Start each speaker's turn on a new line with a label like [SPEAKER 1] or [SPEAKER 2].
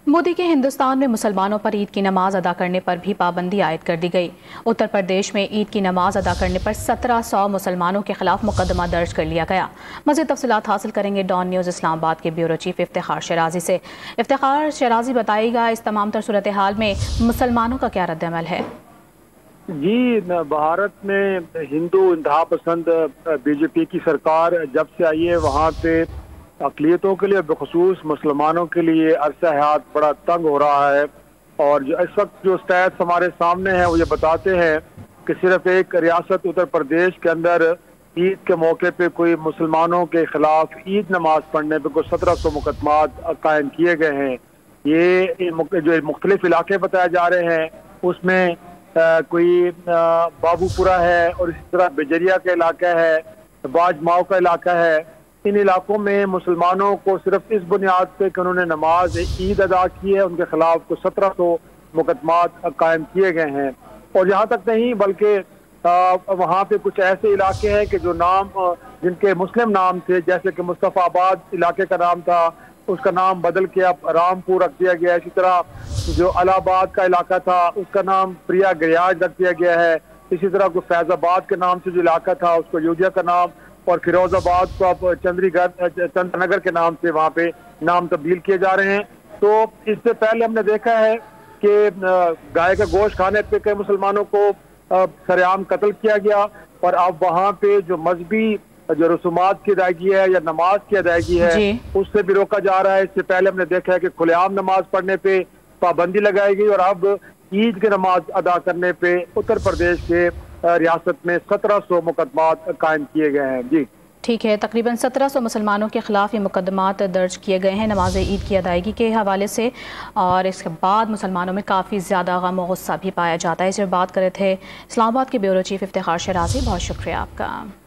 [SPEAKER 1] मोदी के हिंदुस्तान में मुसलमानों पर ईद की नमाज अदा करने पर भी पाबंदी आयद कर दी गई। उत्तर प्रदेश में ईद की नमाज अदा करने पर 1700 मुसलमानों के खिलाफ मुकदमा दर्ज कर लिया गया। मज़ीद तफसीलात हासिल करेंगे डॉन न्यूज़ इस्लामाबाद के ब्यूरो चीफ इफ्तिखार शराजी से। इफ्तिखार शराजी, बताइएगा इस तमाम तर सूरत हाल में मुसलमानों का क्या रद्द-ए-अमल है?
[SPEAKER 2] जी, भारत में हिंदू इंतहा पसंद बीजेपी की सरकार जब से आई है, वहाँ पे अक़लियतों के लिए, बखुसूस मुसलमानों के लिए अरसा हयात बड़ा तंग हो रहा है। और जो इस वक्त जो स्टैट्स हमारे सामने हैं वो ये बताते हैं कि सिर्फ एक रियासत उत्तर प्रदेश के अंदर ईद के मौके पे कोई मुसलमानों के खिलाफ ईद नमाज पढ़ने पे कोई 1700 मुकदमात कायम किए गए हैं। ये जो मुख्तलिफ इलाके बताए जा रहे हैं उसमें कोई बाबूपुरा है और इसी तरह बिजरिया का इलाका है, बाजमाओ का इलाका है। इन इलाकों में मुसलमानों को सिर्फ इस बुनियाद पे कि उन्होंने नमाज ईद अदा की है, उनके खिलाफ को 1700 मुकदमात कायम किए गए हैं। और यहाँ तक नहीं बल्कि वहाँ पे कुछ ऐसे इलाके हैं कि जो नाम जिनके मुस्लिम नाम थे, जैसे कि मुस्तफ़ाबाद इलाके का नाम था, उसका नाम बदल के अब रामपुर रख दिया गया है। इसी तरह जो इलाहाबाद का इलाका था उसका नाम प्रिया गयाज रख दिया गया है। इसी तरह को फैजाबाद के नाम से जो इलाका था उसको यूजिया का नाम, और फिरोजाबाद को अब चंद्रनगर के नाम से वहाँ पे नाम तब्दील किए जा रहे हैं। तो इससे पहले हमने देखा है कि गाय का गोश्त खाने पे कई मुसलमानों को सरेआम कत्ल किया गया, और अब वहाँ पे जो मजहबी जो रसूमात की अदायगी है या नमाज की अदायगी है उससे भी रोका जा रहा है। इससे पहले हमने देखा है कि खुलेआम नमाज पढ़ने पे पाबंदी लगाई गई, और अब ईद की नमाज अदा करने पे उत्तर प्रदेश के रियासत में 1700 मुकदमात कायम किए गए हैं। जी
[SPEAKER 1] ठीक है, तकरीबन 1700 मुसलमानों के खिलाफ ये मुकदमात दर्ज किए गए हैं नमाज ईद की अदायगी के हवाले से, और इसके बाद मुसलमानों में काफ़ी ज़्यादा गम और गुस्सा भी पाया जाता है। इस पर बात कर रहे थे इस्लामाबाद के ब्यूरो चीफ इफ्तिखार शराजी। बहुत शुक्रिया आपका।